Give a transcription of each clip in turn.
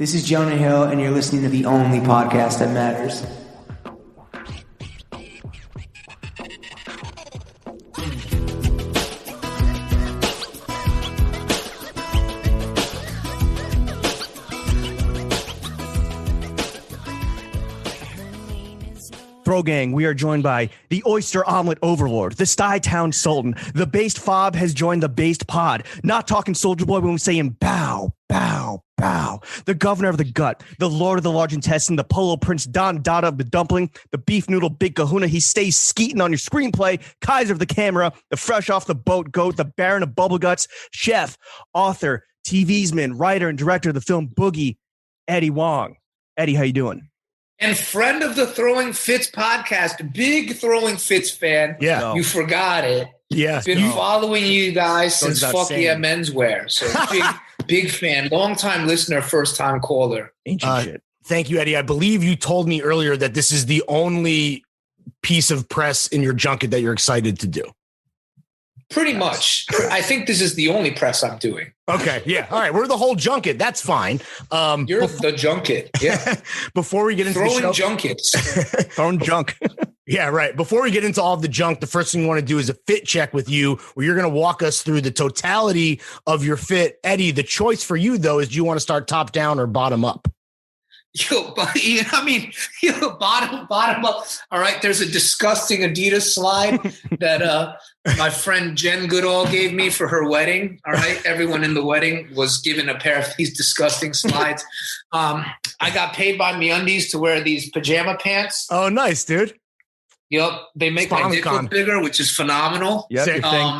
This is Jonah Hill, and you're listening to the only podcast that matters. Bro Gang, we are joined by the Oyster Omelet Overlord, the Stuytown Sultan, the Based Fob has joined the Based Pod. Not talking Soldier Boy when we say him bow, bow, bow. The Governor of the Gut, the Lord of the Large Intestine, the Polo Prince Don Dada of the Dumpling, the Beef Noodle Big Kahuna. He stays skeeting on your screenplay. Kaiser of the Camera, the Fresh Off the Boat Goat, the Baron of Bubble Guts, chef, author, TV's man, writer, and director of the film Boogie, Eddie Huang. Eddie, how you doing? And friend of the Throwing Fits podcast, big Throwing Fits fan. Yeah. You forgot it. Yeah. Been following you guys since Fuck Yeah Menswear. So big fan. Long-time listener, first-time caller. Ancient shit. Thank you, Eddie. I believe you told me earlier that this is the only piece of press in your junket that you're excited to do. Pretty much. I think this is the only press I'm doing. Okay. Yeah. All right. We're the whole junket. That's fine. You're the junket. Yeah. Before we get into Throwing the show, junkets. Throwing junk. Yeah, right. Before we get into all of the junk, the first thing we want to do is a fit check with you, where you're going to walk us through the totality of your fit. Eddie, the choice for you, though, is do you want to start top down or bottom up? Bottom up. All right. There's a disgusting Adidas slide that my friend Jen Goodall gave me for her wedding. All right. Everyone in the wedding was given a pair of these disgusting slides. I got paid by MeUndies to wear these pajama pants. Oh, nice, dude. Yep. They make my dick look bigger, which is phenomenal. Yep.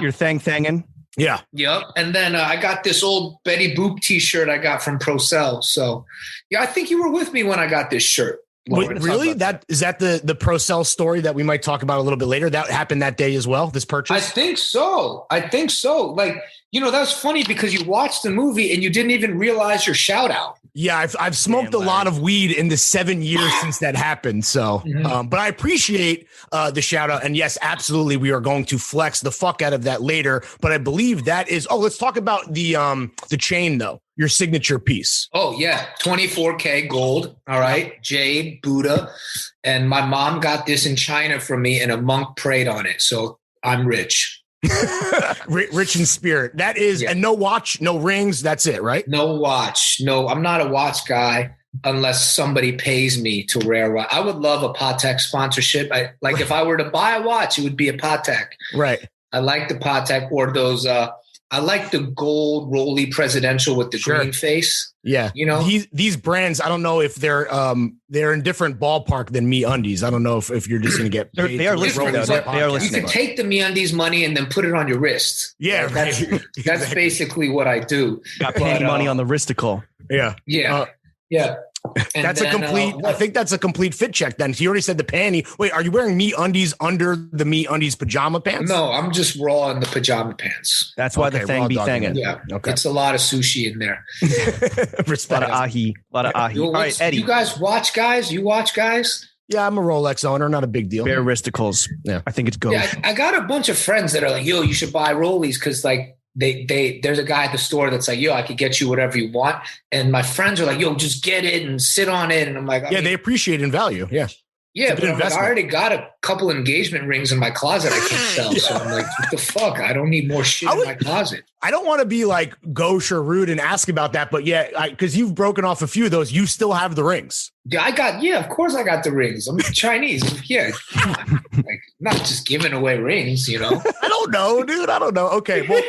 Your thangin'. Yeah. Yep. And then I got this old Betty Boop t-shirt I got from Procel. So, yeah, I think you were with me when I got this shirt. Wait, really? Is that the Procel story that we might talk about a little bit later? That happened that day as well, this purchase? I think so. Like, that's funny because you watched the movie and you didn't even realize your shout out. Yeah, I've smoked a lot of weed in the 7 years since that happened. So, but I appreciate the shout out. And yes, absolutely, we are going to flex the fuck out of that later. But I believe that is. Oh, let's talk about the chain though. Your signature piece. Oh yeah, 24K gold. All right, jade, Buddha, and my mom got this in China from me, and a monk prayed on it. So I'm rich. Rich in spirit. That is, and no watch, no rings. That's it, right? No watch. No, I'm not a watch guy unless somebody pays me to wear a watch. I would love a Patek sponsorship. If I were to buy a watch, it would be a Patek. Right. I like the Patek or those. I like the gold Rolly Presidential with the green face. Yeah. These brands, I don't know if they're in different ballpark than MeUndies. I don't know if you're just going to get paid. They are listening. They are listening. You can take the MeUndies money and then put it on your wrist. Yeah. That's basically what I do. Got panty money on the wristicle. Yeah. Yeah. Yeah. And that's a complete. I think that's a complete fit check. Then you already said the panty. Wait, are you wearing MeUndies under the MeUndies pajama pants? No, I'm just raw in the pajama pants. That's why the thing be thangin'. Yeah, it's a lot of sushi in there. A lot of ahi. All right, Eddie. You guys watch, guys? You watch, guys? Yeah, I'm a Rolex owner. Not a big deal. Bare wristicles. Yeah, I think it's good. Yeah, I got a bunch of friends that are like, "Yo, you should buy Rollies," because like. There's a guy at the store that's like, yo, I could get you whatever you want. And my friends are like, yo, just get it and sit on it. And I'm like, they appreciate in value. Yeah. Yeah, but I already got a couple engagement rings in my closet I can't sell. So I'm like, what the fuck? I don't need more shit in my closet. I don't want to be like gauche or rude and ask about that, but because you've broken off a few of those, you still have the rings. Yeah, of course I got the rings. I'm Chinese. Yeah, like not just giving away rings, I don't know, dude. I don't know. Okay, well,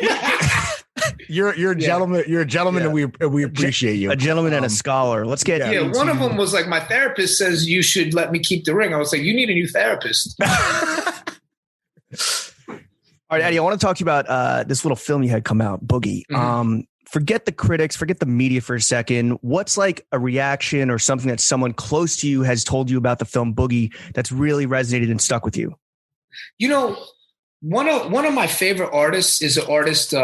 you're a gentleman. You're a gentleman, and we appreciate you. A gentleman and a scholar. Let's get. Yeah, one of them was like, my therapist says you should let me keep the ring. I was like, you need a new therapist. All right, Eddie, I want to talk to you about this little film you had come out, Boogie. Mm-hmm. Forget the critics, forget the media for a second. What's like a reaction or something that someone close to you has told you about the film Boogie that's really resonated and stuck with you? One of my favorite artists is an artist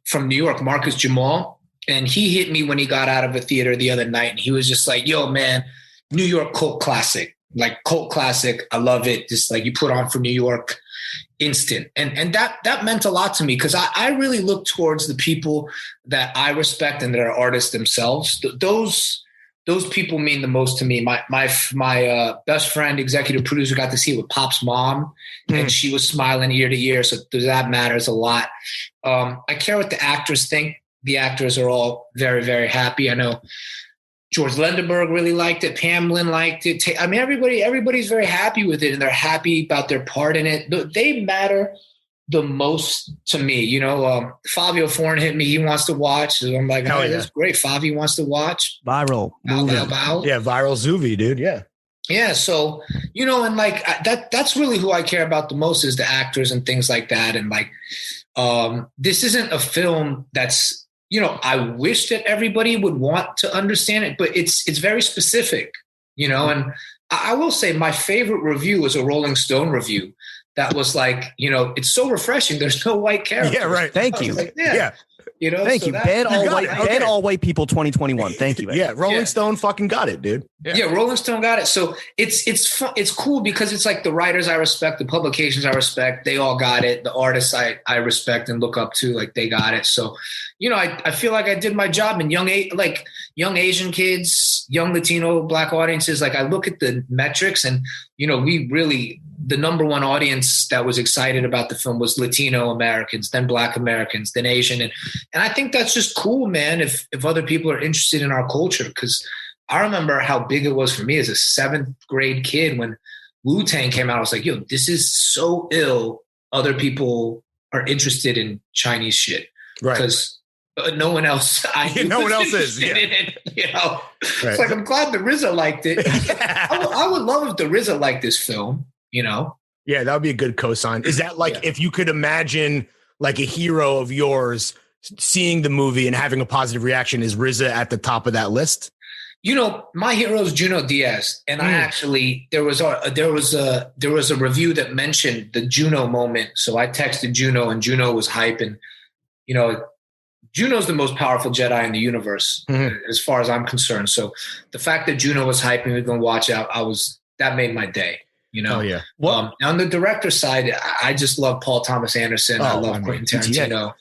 from New York, Marcus Jamal. And he hit me when he got out of a theater the other night. And he was just like, yo, man, New York cult classic. Like cult classic. I love it. Just like you put on for New York. Instant. And that meant a lot to me because I really look towards the people that I respect and that are artists themselves. Those those people mean the most to me. My best friend, executive producer, got to see it with Pop's mom, and she was smiling ear to ear. So that matters a lot. I care what the actors think. The actors are all very, very happy. I know George Lendenberg really liked it. Pam Lynn liked it. I mean, everybody's very happy with it, and they're happy about their part in it. They matter the most to me. Fabio Foreign hit me. He wants to watch. So I'm like, oh, that's great. Fabi wants to watch. Viral. Bow. Yeah, viral Zuvi, dude. Yeah. Yeah. So, and like that's really who I care about the most is the actors and things like that. And like, this isn't a film that's, I wish that everybody would want to understand it, but it's very specific, and I will say my favorite review was a Rolling Stone review that was like, it's so refreshing. There's no white characters. Yeah, right. Thank you. Like, yeah. Thank you. Bad all white people 2021. Thank you. Yeah. Rolling Stone fucking got it, dude. Yeah. Rolling Stone got it. So it's fun. It's cool because it's like the writers I respect, the publications I respect, they all got it. The artists I respect and look up to, like they got it. So, I feel like I did my job. And young Asian kids, young Latino, Black audiences, like I look at the metrics and, the number one audience that was excited about the film was Latino Americans, then Black Americans, then Asian. And I think that's just cool, man, if other people are interested in our culture. Because I remember how big it was for me as a 7th grade kid when Wu-Tang came out. I was like, yo, this is so ill. Other people are interested in Chinese shit. Right. Because no one else no one else is. Yeah. Right. It's like, I'm glad the RZA liked it. I would love if the RZA liked this film. Yeah, that would be a good cosign. Is that like if you could imagine like a hero of yours seeing the movie and having a positive reaction, is RZA at the top of that list? My hero is Juno Diaz, and I actually there was a review that mentioned the Juno moment. So I texted Juno, and Juno was hype, and Juno's the most powerful Jedi in the universe, as far as I'm concerned. So the fact that Juno was hyping me, going to watch out, that made my day. Oh yeah. On the director side, I just love Paul Thomas Anderson. I love Quentin Tarantino,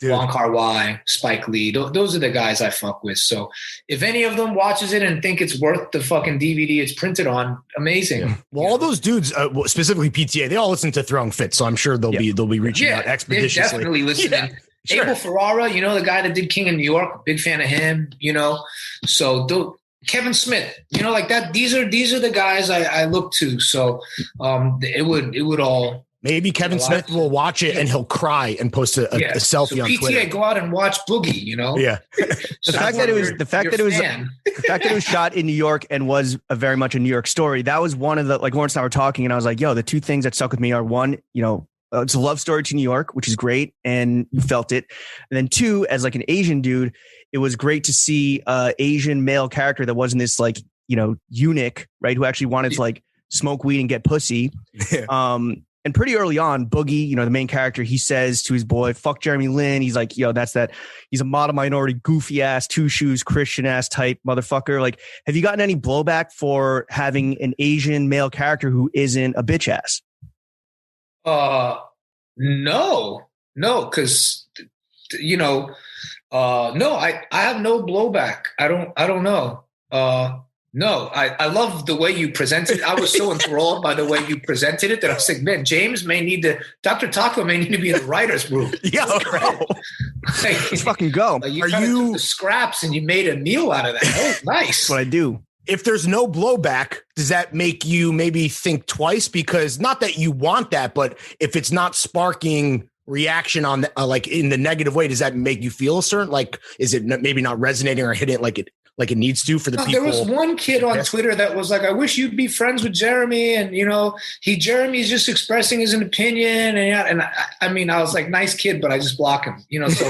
Wong Kar-wai, Spike Lee. Those are the guys I fuck with. So if any of them watches it and think it's worth the fucking DVD it's printed on, amazing. Yeah. Well, all those dudes, specifically PTA, they all listen to Throwing Fits, so I'm sure they'll be reaching out expeditiously. They're definitely listening. Yeah. Sure. Abel Ferrara, the guy that did King of New York, big fan of him. So. Kevin Smith, like that. These are the guys I look to. So it would all. Maybe Kevin Smith will watch it and he'll cry and post a selfie on Twitter. PTA, go out and watch Boogie. Yeah. The fact that it was shot in New York and was very much a New York story. That was one of the, like Lawrence and I were talking, and I was like, yo, the two things that stuck with me are one, it's a love story to New York, which is great, and you felt it. And then two, as like an Asian dude, it was great to see Asian male character that wasn't this like, eunuch, right? Who actually wanted to like smoke weed and get pussy. Yeah. And pretty early on, Boogie, the main character, he says to his boy, fuck Jeremy Lin. He's like, that's that. He's a model minority, goofy ass, two shoes, Christian ass type motherfucker. Like, have you gotten any blowback for having an Asian male character who isn't a bitch ass? No, because, no, I have no blowback. I don't know. No, I love the way you presented. I was so enthralled by the way you presented it that I was like, man, Dr. Taco may need to be in the writer's room. Yeah, let's fucking go. You took the scraps and you made a meal out of that. That was nice. That's what I do. If there's no blowback, does that make you maybe think twice? Because not that you want that, but if it's not sparking reaction on like in the negative way, does that make you feel a certain, like, is it maybe not resonating or hitting like it needs to for the people? There was one kid on Twitter that was like, I wish you'd be friends with Jeremy. And, Jeremy's just expressing his opinion. And I was like, nice kid, but I just block him, so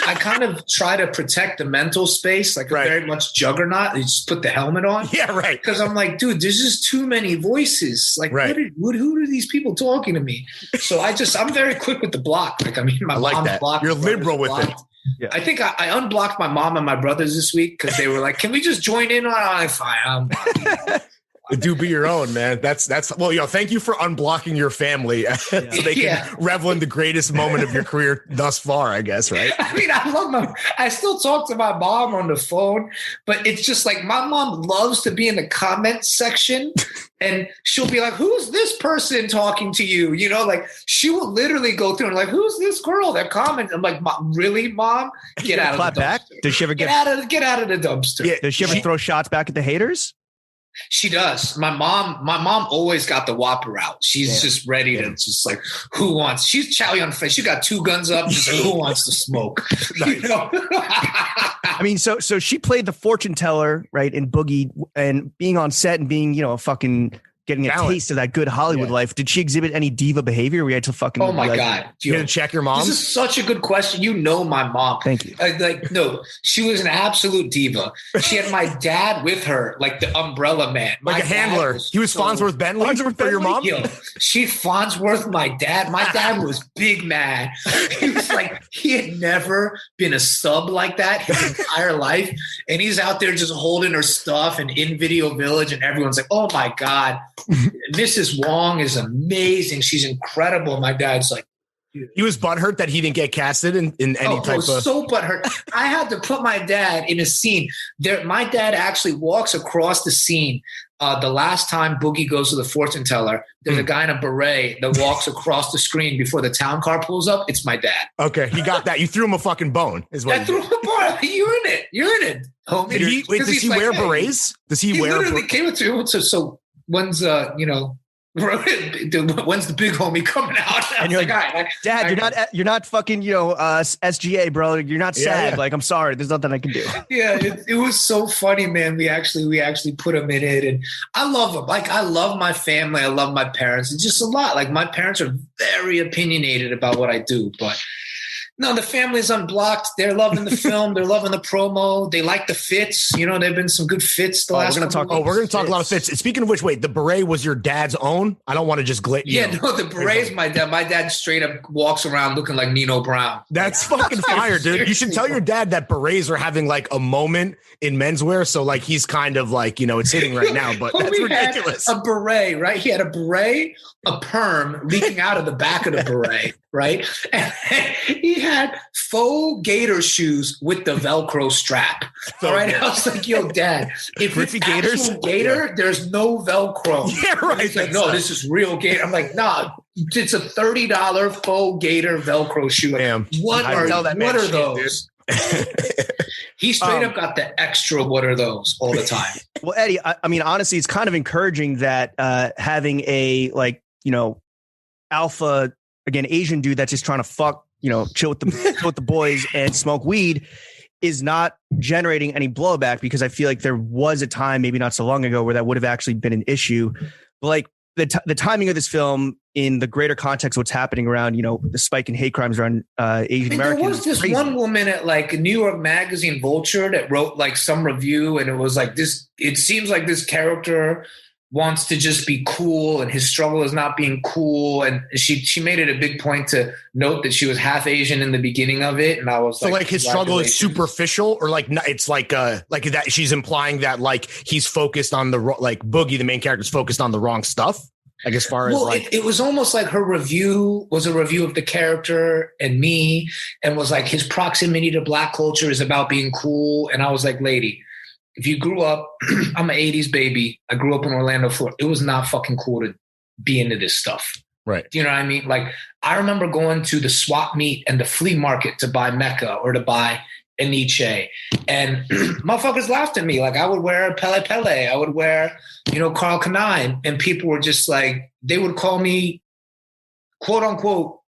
I kind of try to protect the mental space, like very much Juggernaut. You just put the helmet on. Yeah, right. Because I'm like, dude, there's just too many voices. Like, who are these people talking to me? So I'm very quick with the block. Like, my mom's blocked. You're liberal with it. Yeah. I think I unblocked my mom and my brothers this week because they were like, can we just join in on it? Fine. Do be your own, man. That's well, thank you for unblocking your family so they can revel in the greatest moment of your career thus far, I guess, right? I mean, I still talk to my mom on the phone, but it's just like my mom loves to be in the comment section and she'll be like, who's this person talking to you? You know, like she will literally go through and like, who's this girl that comments? I'm like, really, Mom? Get out of the dumpster. Back? Does she ever get out of the dumpster? Yeah, does she ever throw shots back at the haters? She does. My mom always got the whopper out. She's just ready to just like, who wants? She's Chow Yun Fat. She got 2 guns up. Just like, who wants to smoke? You know? I mean, so she played the fortune teller, right, in Boogie, and being on set and being, a fucking getting a taste of that good Hollywood life. Did she exhibit any diva behavior? We had to fucking. Oh my God! You had to check your mom. This is such a good question. You know my mom. Thank you. No, she was an absolute diva. She had my dad with her, like the umbrella man, like a handler. He was Farnsworth Bentley for your mom. She Farnsworth my dad. My dad was big mad. He was like, he had never been a sub like that his entire life, and he's out there just holding her stuff and in Video Village, and everyone's like, oh my God. Mrs. Wong is amazing. She's incredible. My dad's like, he was butthurt that he didn't get casted in any type of. So butthurt. I had to put my dad in a scene. My dad actually walks across the scene. The last time Boogie goes to the fortune teller, there's a guy in a beret that walks across the screen before the town car pulls up. It's my dad. Okay, he got that. You threw him a fucking bone. I threw him a bone. You're in it, homie. Does he wear berets? Does he wear? He literally came to so. When's when's the big homie coming out? And you're like, Dad, you're not fucking SGA, bro. You're not sad. Like, I'm sorry, there's nothing I can do. Yeah, it was so funny, man. We actually put him in it, and I love him. Like, I love my family. I love my parents. It's just a lot. Like, my parents are very opinionated about what I do, but. No, the family's unblocked. They're loving the film. They're loving the promo. They like the fits. There've been some good fits the last. We're going to talk a lot of fits. Speaking of which, wait, the beret was your dad's own? I don't want to just glitch. Yeah, no, the beret's my dad. My dad straight up walks around looking like Nino Brown. That's fucking fire, dude. You should tell your dad that berets are having like a moment in menswear. So like he's kind of like, it's hitting right now, but that's ridiculous. A beret, right? He had a beret, a perm leaking out of the back of the beret, right? And he had faux gator shoes with the Velcro strap. All right. I was like, yo, Dad, if it's actual gator, there's no Velcro. Yeah, right. He's like, no, this is real gator. I'm like, nah, it's a $30 faux gator Velcro shoe. Damn. What are those? He straight up got the extra what are those all the time. Well, Eddie, I mean, honestly, it's kind of encouraging that having a alpha, again, Asian dude that's just trying to fuck, chill with the boys and smoke weed is not generating any blowback, because I feel like there was a time, maybe not so long ago, where that would have actually been an issue. But like the timing of this film in the greater context of what's happening around, the spike in hate crimes around Asian Americans. There was this one woman at like New York Magazine Vulture that wrote like some review, and it was like this, it seems like this character wants to just be cool and his struggle is not being cool. And she made it a big point to note that she was half Asian in the beginning of it. And I was like his struggle is superficial, or like, it's like that she's implying that like he's focused on Boogie, the main character, is focused on the wrong stuff. Like as far as it was almost like her review was a review of the character and me, and was like his proximity to Black culture is about being cool. And I was like, lady, if you grew up, I'm an 80s baby. I grew up in Orlando, Florida. It was not fucking cool to be into this stuff. Right. Do you know what I mean? Like, I remember going to the swap meet and the flea market to buy Mecca or to buy a Nietzsche. And motherfuckers laughed at me. Like, I would wear Pele Pele. I would wear, Carl Kanai. And people were just like, they would call me, quote unquote,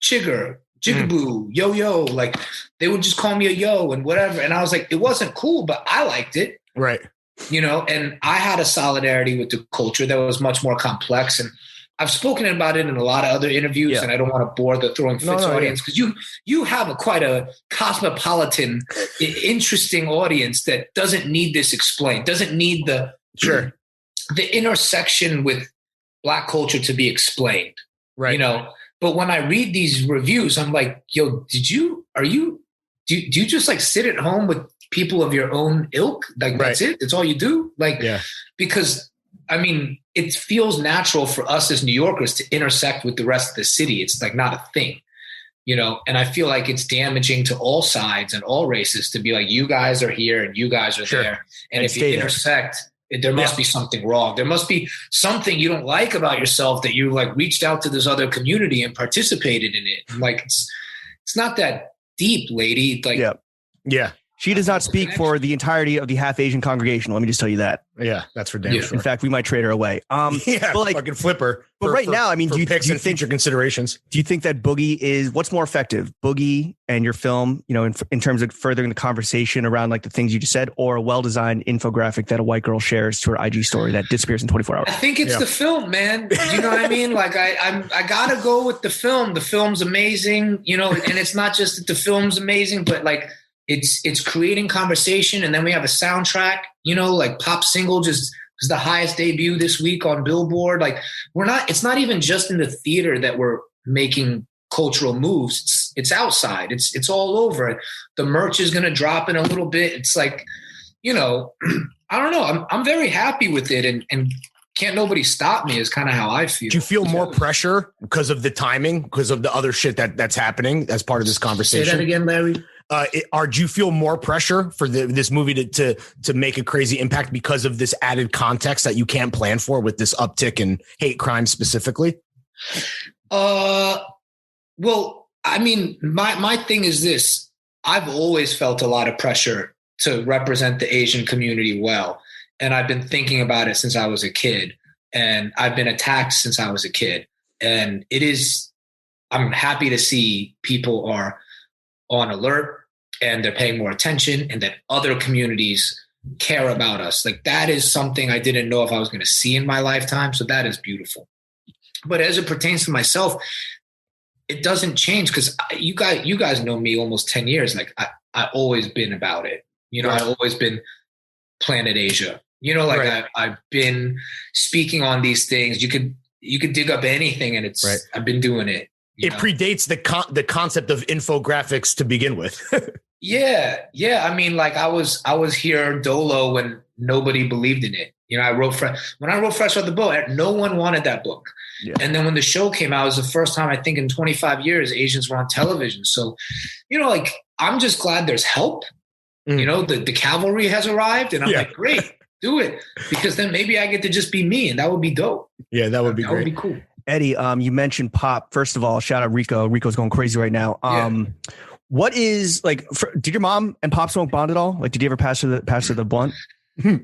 Chigger. Jigaboo, yo, like they would just call me a yo and whatever. And I was like, it wasn't cool, but I liked it. Right. And I had a solidarity with the culture that was much more complex. And I've spoken about it in a lot of other interviews, and I don't want to bore the Throwing Fits audience, because you have quite a cosmopolitan, interesting audience that doesn't need this explained, doesn't need the intersection with Black culture to be explained. Right. But when I read these reviews, I'm like, yo, do you just like sit at home with people of your own ilk? Like, that's it? That's all you do? Like, because I mean, it feels natural for us as New Yorkers to intersect with the rest of the city. It's like not a thing, you know, and I feel like it's damaging to all sides and all races to be like, you guys are here and you guys are there. And if you intersect, there must be something wrong. There must be something you don't like about yourself that you like reached out to this other community and participated in it. Like, it's not that deep, lady. Like, yeah. She does not speak for the entirety of the half Asian congregation. Let me just tell you that. Yeah, that's for damn sure. In fact, we might trade her away. But like, fucking flip her. But right now, I mean, do you think future considerations? Do you think that Boogie is what's more effective, Boogie and your film, you know, in terms of furthering the conversation around like the things you just said, or a well-designed infographic that a white girl shares to her IG story that disappears in 24 hours? I think it's the film, man. You know what I mean? Like I gotta go with the film. The film's amazing, you know, and it's not just that the film's amazing, but like it's creating conversation. And then we have a soundtrack, you know, like Pop Single just was the highest debut this week on Billboard. Like it's not even just in the theater that we're making cultural moves. It's outside. It's all over. The merch is going to drop in a little bit. It's like, you know, I don't know. I'm very happy with it and can't nobody stop me is kind of how I feel. Do you feel more pressure because of the timing, because of the other shit that's happening as part of this conversation? Say that again, Larry. Do you feel more pressure for this movie to make a crazy impact because of this added context that you can't plan for with this uptick in hate crime specifically? Well, I mean, my thing is this. I've always felt a lot of pressure to represent the Asian community well. And I've been thinking about it since I was a kid. And I've been attacked since I was a kid. And I'm happy to see people are on alert and they're paying more attention and that other communities care about us. Like that is something I didn't know if I was going to see in my lifetime. So that is beautiful. But as it pertains to myself, it doesn't change because you guys know me almost 10 years. Like I always been about it. You know, I've always been Planet Asia. You know, like I've been speaking on these things. You could dig up anything and I've been doing it. It predates the concept of infographics to begin with. Yeah. I mean, like I was here dolo when nobody believed in it. You know, when I wrote Fresh Off the Boat, no one wanted that book. Yeah. And then when the show came out, it was the first time I think in 25 years Asians were on television. So, you know, like I'm just glad there's help. You know, the cavalry has arrived, and I'm like, great, do it, because then maybe I get to just be me, and that would be dope. Yeah, that would be great. That would be cool. Eddie, you mentioned Pop. First of all, shout out Rico. Rico's going crazy right now. What is like? Did your mom and Pop smoke bond at all? Like, did you ever pass her the blunt?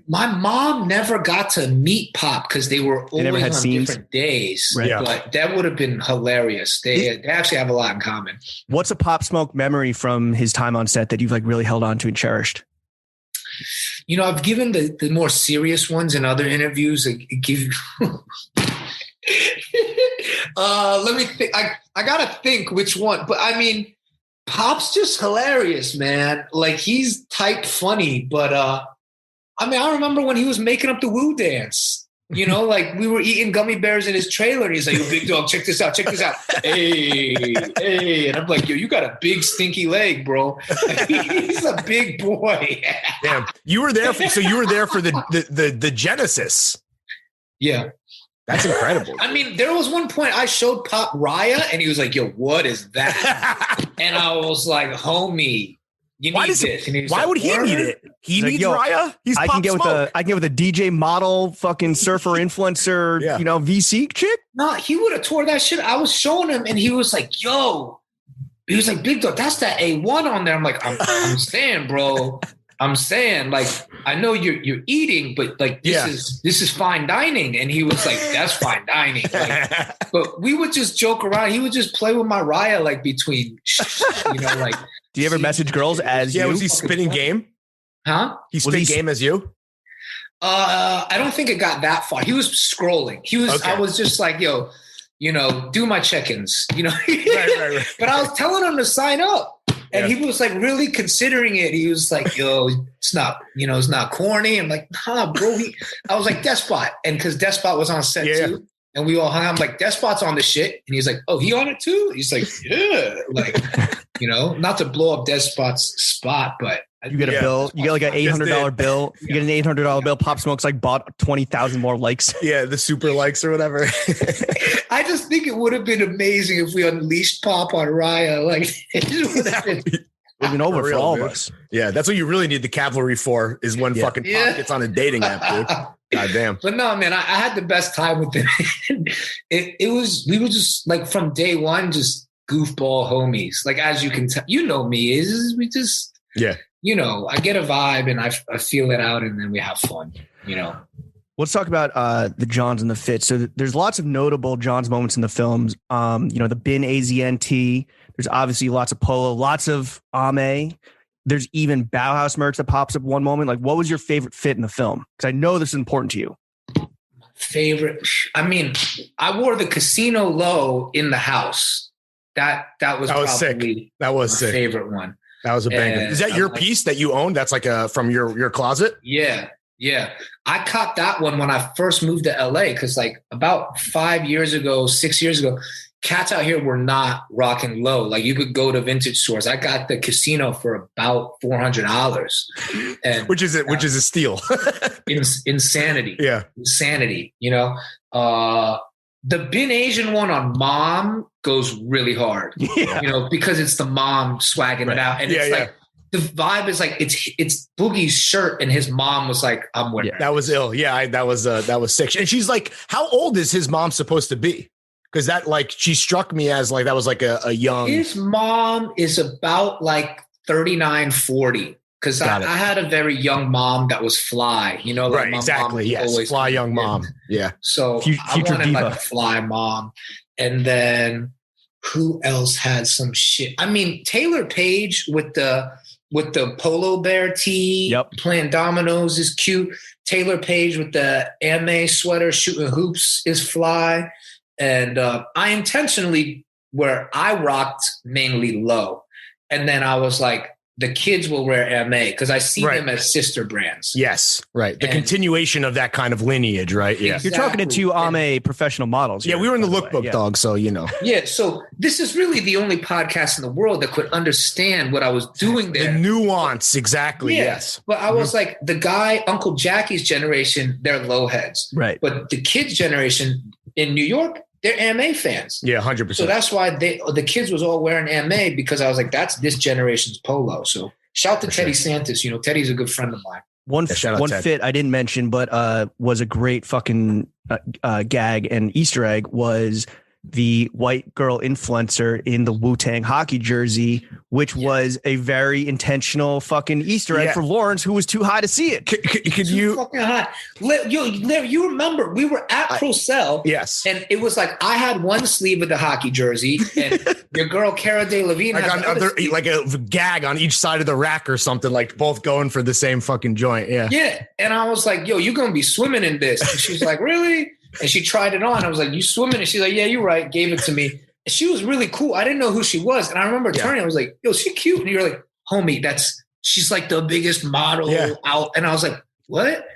My mom never got to meet Pop because they were always on scenes. Different days. Right. Yeah. But that would have been hilarious. They actually have a lot in common. What's a Pop Smoke memory from his time on set that you've like really held on to and cherished? You know, I've given the more serious ones in other interviews. Let me think. I gotta think which one. But I mean, Pop's just hilarious, man. Like he's type funny, but I mean, I remember when he was making up the Woo dance, you know, like we were eating gummy bears in his trailer. And he's like, yo, big dog, check this out. Hey. And I'm like, yo, you got a big stinky leg, bro. He's a big boy. Damn. You were there. So you were there for the Genesis. Yeah. That's incredible. I mean, there was one point I showed Pop Raya and he was like, yo, what is that? And I was like, homie. Why would he need it? He needs Raya. I can get with a DJ model, fucking surfer influencer, you know, VC chick. No, he would have tore that shit. I was showing him, and he was like, "Yo," he was like, "Big dog, that's that A1 on there." I'm like, I'm saying, bro. I'm saying, like, I know you're eating, but like this is fine dining. And he was like, "That's fine dining." Like, but we would just joke around. He would just play with my Raya, like between, you know, like. Do you ever message girls as you? Yeah, was he spitting game? Huh? He spit game as you? I don't think it got that far. He was scrolling. I was just like, yo, you know, do my check-ins, you know. Right. But I was telling him to sign up. And he was like really considering it. He was like, yo, it's not corny. I'm like, nah, bro. I was like, Despot. And because Despot was on set too. And we all hung out. I'm like, Despot's on the shit. And he's like, oh, he on it too? He's like, yeah. Like, you know, not to blow up Despot's spot, but You get a bill. You get like an $800 bill. You get an $800 bill. Pop Smoke's like bought 20,000 more likes. Yeah, the super likes or whatever. I just think it would have been amazing if we unleashed Pop on Raya. Like, it would have been over for all of us. Yeah, that's what you really need the cavalry for, is when fucking Pop gets on a dating app, dude. God damn. But no, man, I had the best time with it. We were just like from day one, just goofball homies. Like, as you can tell, you know me, we just, I get a vibe and I feel it out, and then we have fun, Let's talk about the jawnz and the fit. So there's lots of notable jawnz moments in the films. The Bin AZNT. There's obviously lots of polo, lots of Ame. There's even Bauhaus merch that pops up one moment. Like, what was your favorite fit in the film? Because I know this is important to you. Favorite? I mean, I wore the casino low in the house. That was sick. That was my sick. Favorite one. That was a banger. Is that your piece that you own? That's like from your closet? Yeah. I caught that one when I first moved to LA, because like about 6 years ago, cats out here were not rocking low. Like, you could go to vintage stores. I got the casino for about $400, and which is a steal. Insanity. Yeah. Insanity. The Bin Asian one on Mom goes really hard, because it's the mom swagging it out. And it's like, the vibe is like, it's Boogie's shirt, and his mom was like, I'm wearing it. That was ill. Yeah. That was sick. And she's like, how old is his mom supposed to be? Because that, like, she struck me as like, that was like a young. His mom is about like 39, 40. Because I had a very young mom that was fly, like right, exactly. Yes, fly young mom. Yeah. So I wanted like a fly mom. And then who else had some shit? I mean, Taylor Page with the polo bear tee, playing dominoes is cute. Taylor Page with the MA sweater shooting hoops is fly. And I intentionally, where I rocked mainly low, and then I was like, the kids will wear MA because I see them as sister brands. Yes, right. The continuation of that kind of lineage, right? Yeah. Exactly. You're talking to two Ame professional models. Yeah, we were in the lookbook, dog, so Yeah, so this is really the only podcast in the world that could understand what I was doing there. The nuance, exactly, yes. But I was like, the guy, Uncle Jackie's generation, they're low heads. Right. But the kids' generation in New York, they're MA fans. Yeah, 100%. So that's why the kids was all wearing MA, because I was like, that's this generation's polo. So shout to Teddy Santis. Teddy's a good friend of mine. One fit I didn't mention, but was a great fucking gag and Easter egg was the white girl influencer in the Wu-Tang hockey jersey, which was a very intentional fucking Easter egg for Lawrence, who was too high to see it. Could you fucking high? You remember we were at Procel, and it was like I had one sleeve of the hockey jersey, and your girl Cara Delevingne had like a gag on each side of the rack or something, like both going for the same fucking joint. Yeah, and I was like, "Yo, you're gonna be swimming in this?" And she's like, "Really?" And she tried it on. I was like, "You swimming?" And she's like, "Yeah, you're right." Gave it to me. And she was really cool. I didn't know who she was. And I remember turning, I was like, "Yo, she cute." And you're like, "Homie, she's like the biggest model out." And I was like, "What?"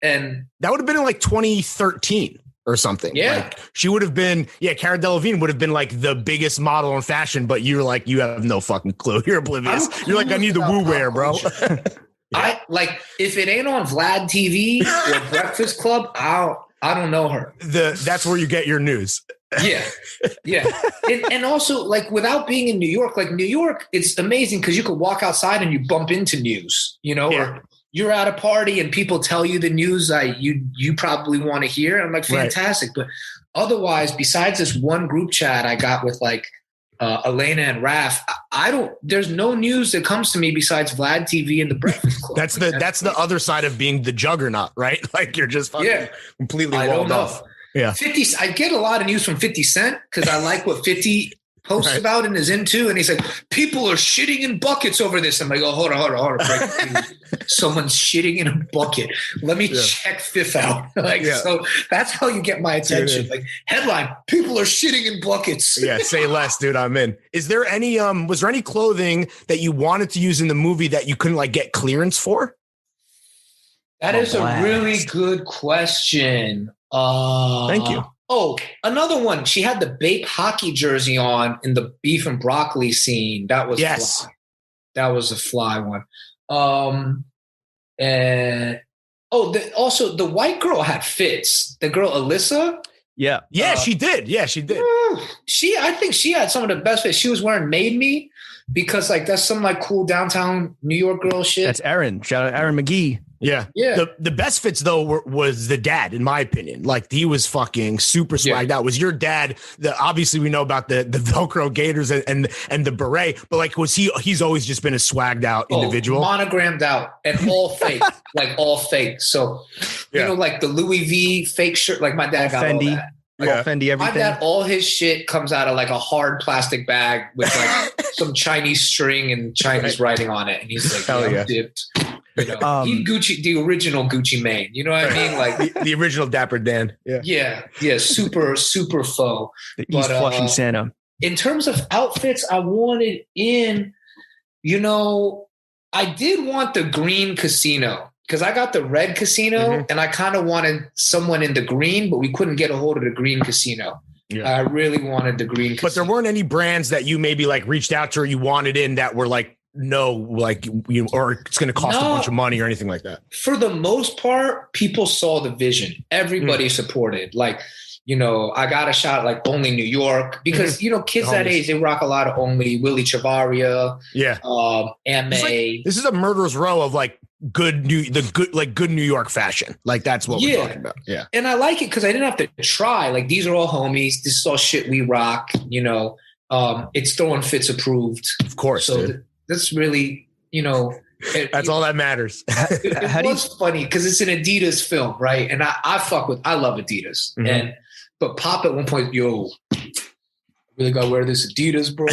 And that would have been in like 2013 or something. Yeah. Like, she would have been, Cara Delevingne would have been like the biggest model in fashion, but you're like, you have no fucking clue. You're oblivious. You're like, I need the woo wear, bro. I like, if it ain't on Vlad TV or Breakfast Club, I don't know her. That's where you get your news. Yeah. And also, like, without being in New York, it's amazing because you could walk outside and you bump into news, or you're at a party and people tell you the news you probably want to hear. I'm like, fantastic. Right. But otherwise, besides this one group chat I got with like Elena and Raph, there's no news that comes to me besides Vlad TV and the Breakfast Club. that's the other side of being the juggernaut, right? Like, you're just fucking completely walled off. Yeah. 50. I get a lot of news from 50 Cent because I like what 50 posts about and is into. And he's like, people are shitting in buckets over this. I'm like, oh, hold on. Someone's shitting in a bucket. Let me check Fifth out. So that's how you get my attention. Like, headline, people are shitting in buckets. Yeah, say less, dude. I'm in. Is there any was there any clothing that you wanted to use in the movie that you couldn't like get clearance for? That is a really good question. Thank you. Oh, another one. She had the Bape hockey jersey on in the beef and broccoli scene. That was fly. That was a fly one. And also the white girl had fits. The girl Alyssa. Yeah. She did. Yeah, she did. I think she had some of the best fits. She was wearing Made Me because like that's some like cool downtown New York girl shit. That's Aaron. Shout out Aaron McGee. Yeah. The best fits though was the dad, in my opinion. Like he was fucking super swagged out. Was your dad? Obviously we know about the Velcro gaiters and the beret, but like he's always just been a swagged out individual, monogrammed out and all fake, like all fake. So you know, like the Louis V fake shirt. Like my dad got Fendi. all that. Fendi, everything. My dad, all his shit comes out of like a hard plastic bag with like some Chinese string and Chinese writing on it, and he's like, Hell yeah. dipped. You know, he Gucci, the original Gucci Mane. You know what I mean? Like the original Dapper Dan. Yeah. Super faux. The East Flushing Santa. In terms of outfits, I wanted in. You know, I did want the green casino because I got the red casino, and I kind of wanted someone in the green, but we couldn't get a hold of the green casino. Yeah. I really wanted the green casino. But there weren't any brands that you maybe like reached out to or you wanted in that were like, no, like you, or it's going to cost a bunch of money or anything like that. For the most part, people saw the vision. Everybody supported. Like, you know, I got a shot like Only New York because you know kids that age they rock a lot of Only, Willie Chavaria, M.A. This is a murderer's row of like good New York fashion. Like that's what we're talking about. Yeah, and I like it because I didn't have to try. Like these are all homies. This is all shit we rock. You know, it's Throwing Fits approved, of course. So that's really, you know. That's all that matters. It was funny because it's an Adidas film, right? And I love Adidas. But Pop at one point, yo, really gotta wear this Adidas, bro.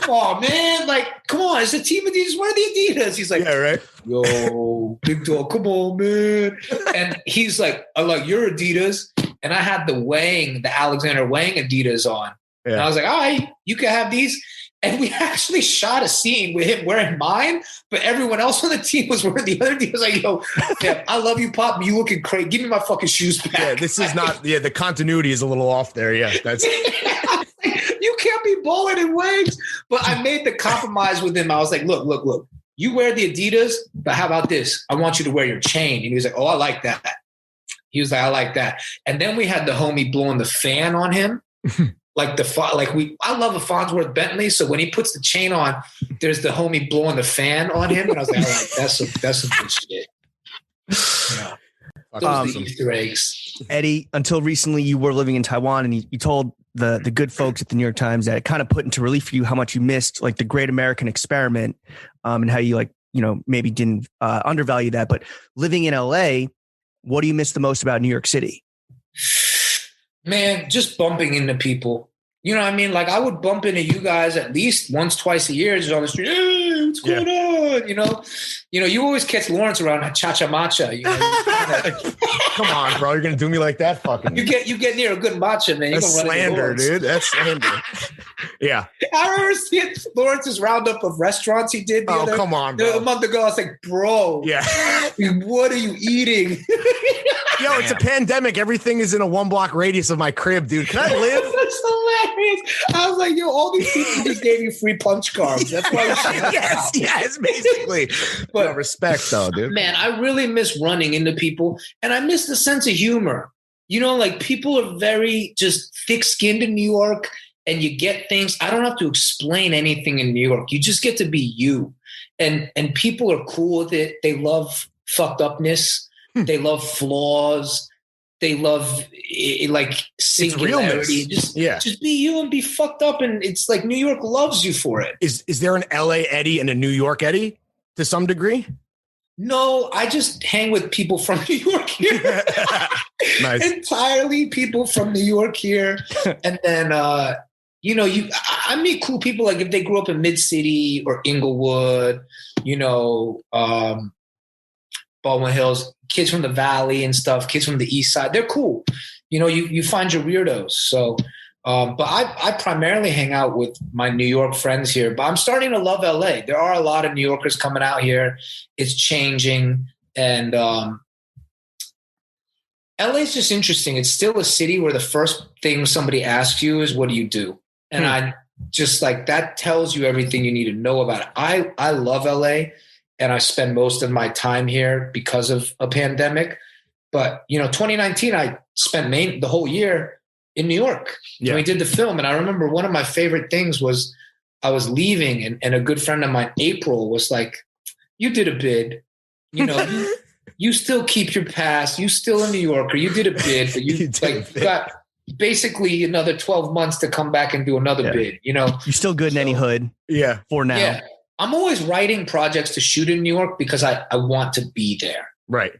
Oh man, like, come on, it's a team Adidas, wear the Adidas. He's like, yeah, right. Yo, big dog, come on, man. And he's like, I like your Adidas. And I had the Alexander Wang Adidas on. Yeah. And I was like, all right, you can have these. And we actually shot a scene with him wearing mine, but everyone else on the team was wearing the other. He was like, yo, man, I love you, Pop. You looking crazy. Give me my fucking shoes back. Yeah, this is not, the continuity is a little off there. Yeah, that's. You can't be bowling in Wangs. But I made the compromise with him. I was like, look. You wear the Adidas, but how about this? I want you to wear your chain. And he was like, oh, I like that. He was like, I like that. And then we had the homie blowing the fan on him. I love a Farnsworth Bentley. So when he puts the chain on, there's the homie blowing the fan on him. And I was like, all right, that's some good shit. Yeah. Those are the Easter eggs. Eddie, until recently you were living in Taiwan and you told the good folks at the New York Times that it kind of put into relief for you how much you missed like the great American experiment and how you maybe didn't undervalue that. But living in LA, what do you miss the most about New York City? Man, just bumping into people. You know what I mean? Like I would bump into you guys at least once, twice a year, just on the street. Hey, what's going on? You know, you always catch Lawrence around Cha-Cha Matcha. You know, come on, bro. You're gonna do me like that? Fucking. You get near a good matcha, man. That's slander, dude. That's slander. Yeah. I remember seeing Lawrence's roundup of restaurants he did. Come on, bro. A month ago, I was like, bro. Yeah. What are you eating? Yo, it's a pandemic. Everything is in a 1 block radius of my crib, dude. Can I live? That's hilarious. I was like, yo, all these people just gave you free punch cards. That's why you should yes, basically. But respect, though, dude. Man, I really miss running into people, and I miss the sense of humor. You know, like people are very just thick-skinned in New York, and you get things. I don't have to explain anything in New York. You just get to be you, and people are cool with it. They love fucked upness. They love flaws. They love like singularity. Just be you and be fucked up. And it's like New York loves you for it. Is there an LA Eddie and a New York Eddie to some degree? No, I just hang with people from New York here. Nice. Entirely people from New York here. And then, I meet cool people. Like if they grew up in Mid-City or Inglewood, Baldwin Hills, kids from the Valley and stuff, kids from the East Side, they're cool. You find your weirdos. So, but I primarily hang out with my New York friends here, but I'm starting to love LA. There are a lot of New Yorkers coming out here. It's changing. And LA is just interesting. It's still a city where the first thing somebody asks you is, what do you do? And I just like, that tells you everything you need to know about it. I love LA. and I spend most of my time here because of a pandemic. But, 2019, I spent the whole year in New York. Yeah. And we did the film. And I remember one of my favorite things was I was leaving and a good friend of mine, April, was like, you did a bid, you still keep your pass. You still in New York, or you did a bid, but you got basically another 12 months to come back and do another bid, You're still good in any hood. Yeah. For now. Yeah. I'm always writing projects to shoot in New York because I want to be there. Right.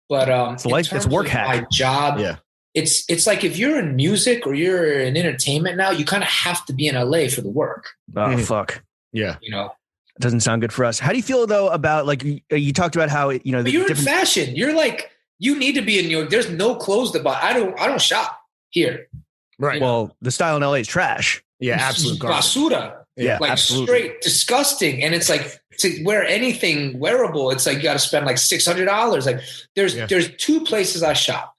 But it's work hack. My job. Yeah. It's like if you're in music or you're in entertainment now, you kind of have to be in LA for the work. Oh, fuck. Yeah. It doesn't sound good for us. How do you feel though about like you talked about how but you're in fashion. You're like you need to be in New York. There's no clothes to buy. I don't shop here. Right. Well, the style in LA is trash. Yeah, absolute garbage. Basura. Yeah, like absolutely. Straight disgusting. And it's like to wear anything wearable, it's like you got to spend like $600. Like there's two places I shop.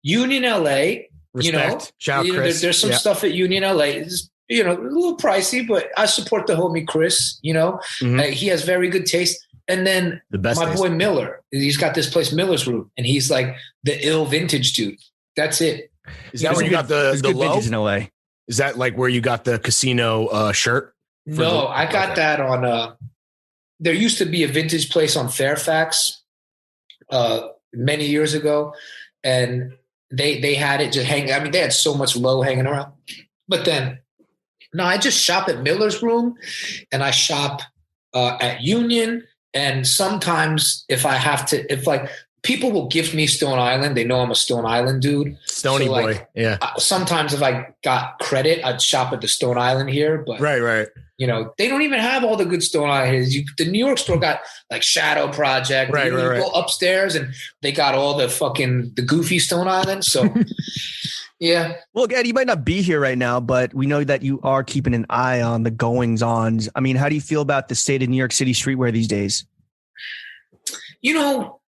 Union LA. Respect. Shout out Chris. There's some stuff at Union LA. It's, a little pricey, but I support the homie Chris. He has very good taste. And then my boy Miller, he's got this place, Miller's Room, and he's like the ill vintage dude. That's it. Is that where you got the low? In LA? Is that like where you got the casino shirt? No, I got that on. There used to be a vintage place on Fairfax many years ago, and they had it just hanging. I mean, they had so much low hanging around, but then. No, I just shop at Miller's Room, and I shop at Union. And sometimes if people will gift me Stone Island, they know I'm a Stone Island dude. Stony boy. Yeah. Sometimes if I got credit, I'd shop at the Stone Island here. But right. They don't even have all the good Stone Island. The New York store got like Shadow Project. Right. You go upstairs and they got all the goofy Stone Island. So. Yeah. Well, Eddie, you might not be here right now, but we know that you are keeping an eye on the goings-ons. I mean, how do you feel about the state of New York City streetwear these days? You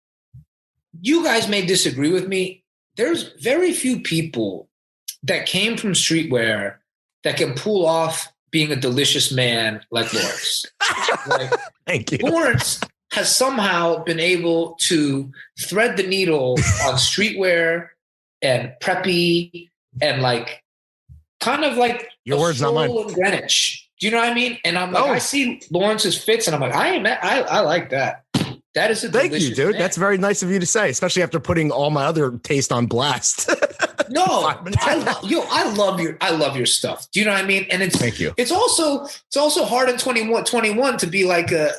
guys may disagree with me. There's very few people that came from streetwear that can pull off being a delicious man like Lawrence. Thank you. Lawrence has somehow been able to thread the needle on streetwear and preppy and like kind of like your words, not mine. In Greenwich. Do you know what I mean? And I'm like, I see Lawrence's fits, and I'm like, I like that. That is a thank you, dude. Man. That's very nice of you to say, especially after putting all my other taste on blast. No, I love your stuff. Do you know what I mean? And thank you. It's also hard in 21 to be like a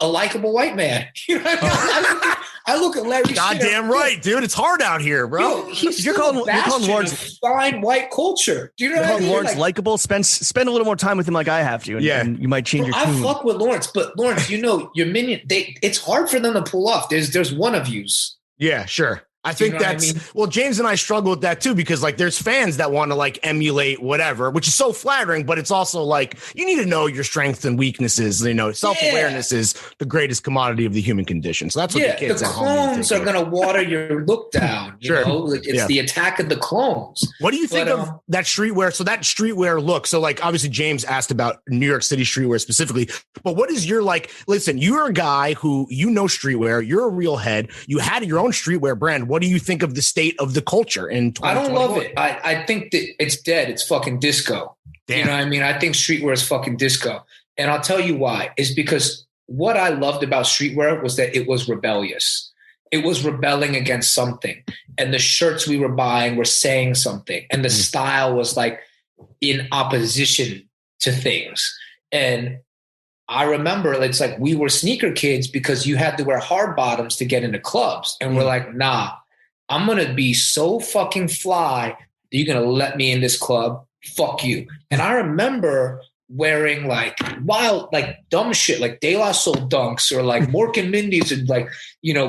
likable white man. You know what I mean? I look at Larry. Goddamn right, dude. It's hard out here, bro. You're calling Lawrence fine white culture. Do you know what I mean? Lawrence likable. Spend a little more time with him, like I have to. And you might change your tune. I fuck with Lawrence, but Lawrence, your minion. It's hard for them to pull off. There's one of yous. Yeah, sure. I think that's well, James and I struggle with that too, because like there's fans that want to like emulate whatever, which is so flattering, but it's also like you need to know your strengths and weaknesses. Self-awareness is the greatest commodity of the human condition. So that's what the kids the clones are going to water your look down. It's the attack of the clones. What do you think of that streetwear? So that streetwear look. So like obviously James asked about New York City streetwear specifically, but what is your listen, you're a guy who streetwear, you're a real head. You had your own streetwear brand. What do you think of the state of the culture in 2021? I don't love it. I think that it's dead. It's fucking disco. Damn. You know what I mean? I think streetwear is fucking disco. And I'll tell you why. It's because what I loved about streetwear was that it was rebellious. It was rebelling against something. And the shirts we were buying were saying something. And the style was like in opposition to things. And I remember it's like we were sneaker kids because you had to wear hard bottoms to get into clubs. And we're like, nah. I'm going to be so fucking fly that you're going to let me in this club. Fuck you. And I remember wearing like wild, like dumb shit, like De La Soul dunks or like Mork and Mindy's and like,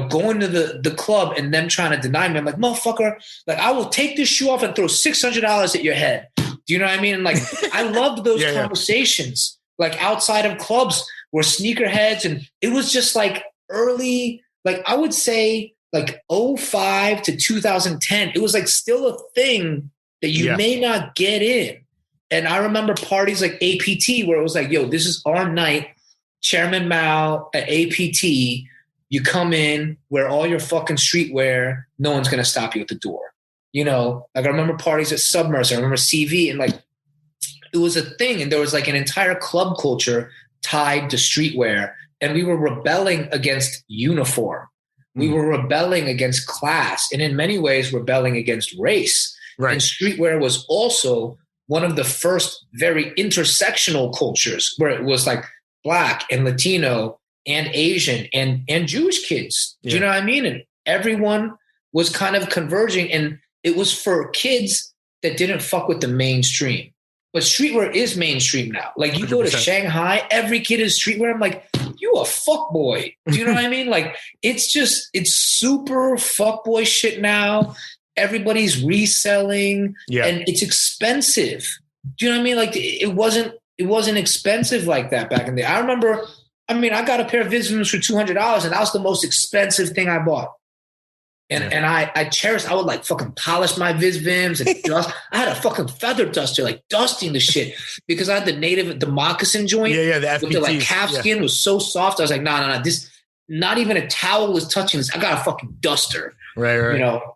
going to the club and them trying to deny me. I'm like, motherfucker, like I will take this shoe off and throw $600 at your head. Do you know what I mean? And like, I loved those conversations like outside of clubs where sneakerheads, and it was just like early, like I would say, like 2005 to 2010, it was like still a thing that you may not get in. And I remember parties like APT where it was like, yo, this is our night Chairman Mao at APT, you come in, wear all your fucking streetwear, no one's going to stop you at the door. You know, like I remember parties at Submerse, I remember CV, and like it was a thing. And there was like an entire club culture tied to streetwear. And we were rebelling against uniform. We were rebelling against class. And in many ways, rebelling against race. Right. And streetwear was also one of the first very intersectional cultures where it was like Black and Latino and Asian and Jewish kids. Do you know what I mean? And everyone was kind of converging. And it was for kids that didn't fuck with the mainstream. But streetwear is mainstream now. Like you 100%. Go to Shanghai, every kid is streetwear. I'm like, you a fuckboy. Do you know what I mean? Like it's super fuckboy shit now. Everybody's reselling and it's expensive. Do you know what I mean? Like it wasn't expensive like that back in the day. I remember, I got a pair of Visvim for $200 and that was the most expensive thing I bought. And I cherished, I would like fucking polish my Visvims and dust. I had a fucking feather duster, like dusting the shit because I had the moccasin joint. The FPTs. With the like calf skin was so soft. I was like, no, this, not even a towel was touching this. I got a fucking duster. Right. You know?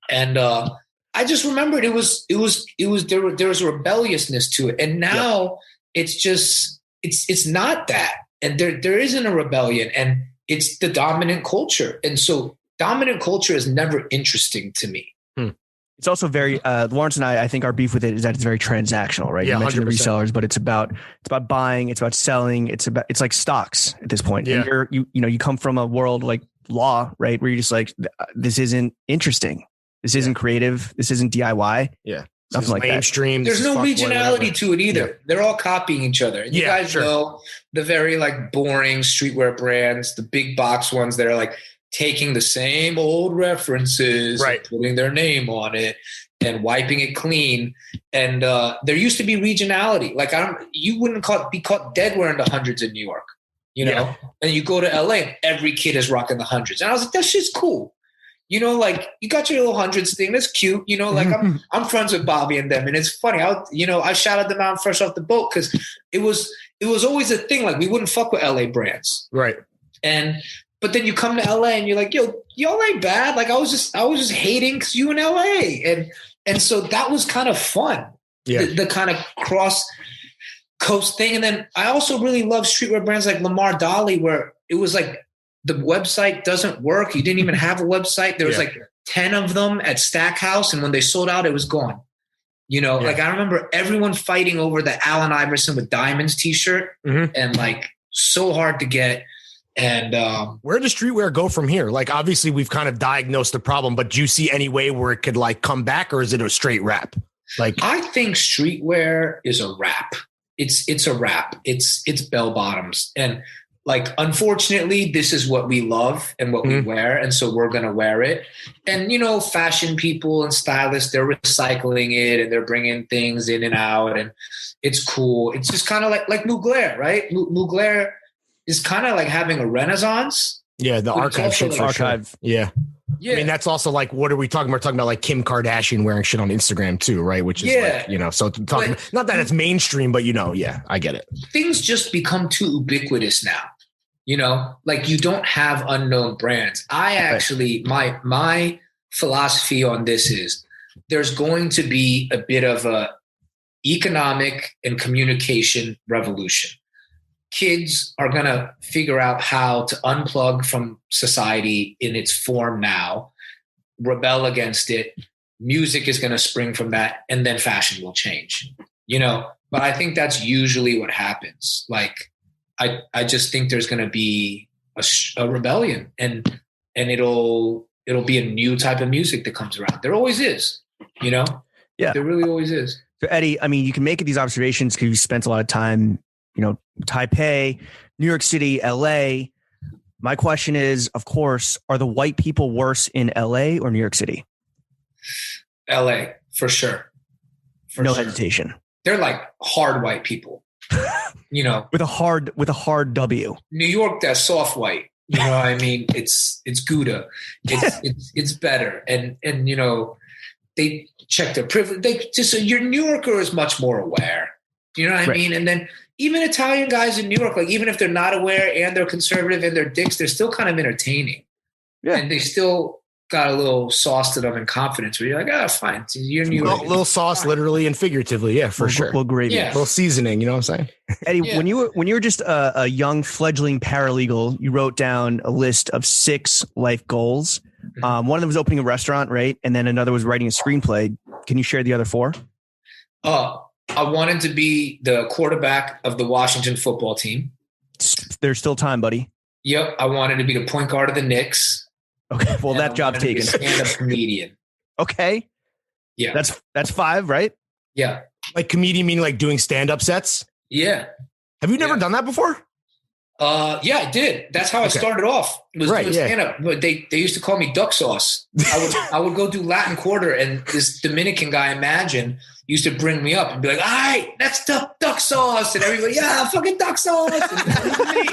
And I just remembered there was a rebelliousness to it. And now it's just, it's not that. And there isn't a rebellion and it's the dominant culture. And so dominant culture is never interesting to me. It's also very Lawrence and I think our beef with it is that it's very transactional, right? You mentioned 100%. The resellers, but it's about buying, it's about selling, it's like stocks at this point. Yeah. And you come from a world like law, right? Where you're just like, this isn't interesting. This isn't creative. This isn't DIY. Yeah. Nothing like mainstream. There's no regionality to it either. Yeah. They're all copying each other. And you guys know the very like boring streetwear brands, the big box ones that are like taking the same old references, and putting their name on it and wiping it clean. And there used to be regionality. Like you wouldn't be caught dead wearing the hundreds in New York, you know? And you go to LA and every kid is rocking the hundreds. And I was like, that shit's cool. You know, like you got your little hundreds thing. That's cute. You know, like I'm friends with Bobby and them. And it's funny. I shouted them out fresh off the boat because it was always a thing. Like we wouldn't fuck with LA brands. Right. But then you come to LA and you're like, yo, y'all ain't bad. Like I was just hating because you in LA. And so that was kind of fun. Yeah. The kind of cross coast thing. And then I also really love streetwear brands like Lamar Dolly, where it was like the website doesn't work. You didn't even have a website. There was like 10 of them at Stackhouse. And when they sold out, it was gone. You know, like I remember everyone fighting over the Allen Iverson with diamonds t-shirt and like so hard to get. And where does streetwear go from here? Like, obviously we've kind of diagnosed the problem, but do you see any way where it could like come back, or is it a straight rap? Like, I think streetwear is a rap. It's a rap. It's bell bottoms. And like, unfortunately, this is what we love and what we wear. And so we're going to wear it. And, you know, fashion people and stylists, they're recycling it and they're bringing things in and out. And it's cool. It's just kind of like Mugler, right? Mugler is kind of like having a renaissance. Yeah, the archive shit for archive. Sure. Yeah. I mean, that's also like, what are we talking about? We're talking about like Kim Kardashian wearing shit on Instagram too, right? Which is like, you know, so talking, not that it's mainstream, but you know, I get it. Things just become too ubiquitous now. You know, like you don't have unknown brands. I actually, my philosophy on this is there's going to be a bit of a economic and communication revolution. Kids are going to figure out how to unplug from society in its form now, rebel against it. Music is going to spring from that, and then fashion will change, you know? But I think that's usually what happens. Like, I just think there's going to be a rebellion and it'll be a new type of music that comes around. There always is, you know? Yeah. There really always is. So Eddie, I mean, you can make these observations because you spent a lot of time, you know, Taipei, New York City, LA. My question is, of course, are the white people worse in LA or New York City? LA, for sure. No hesitation. They're like hard white people. You know, with a hard W. New York, that's soft white. You know what I mean? It's Gouda. It's better. And you know, they check their privilege. Your New Yorker is much more aware. You know what I mean? And then even Italian guys in New York, like even if they're not aware and they're conservative and they're dicks, they're still kind of entertaining. Yeah. And they still got a little sauce to them and confidence where you're like, fine. You're New York. A little sauce, fine. Literally and figuratively. Yeah, for sure. Little gravy. Yeah. A little seasoning. You know what I'm saying? Eddie, when you were just a young fledgling paralegal, you wrote down a list of 6 life goals. One of them was opening a restaurant, right? And then another was writing a screenplay. Can you share the other 4? I wanted to be the quarterback of the Washington football team. There's still time, buddy. Yep. I wanted to be the point guard of the Knicks. Okay. Well, that job's taken. Stand-up comedian. Okay. Yeah. That's 5, right? Yeah. Like comedian meaning like doing stand-up sets? Yeah. Have you never done that before? Yeah, I did. That's how I started off. It was doing stand-up. But they used to call me duck sauce. I would go do Latin Quarter, and this Dominican guy, Imagine, used to bring me up and be like, all right, that's duck sauce. And everybody, fucking duck sauce. And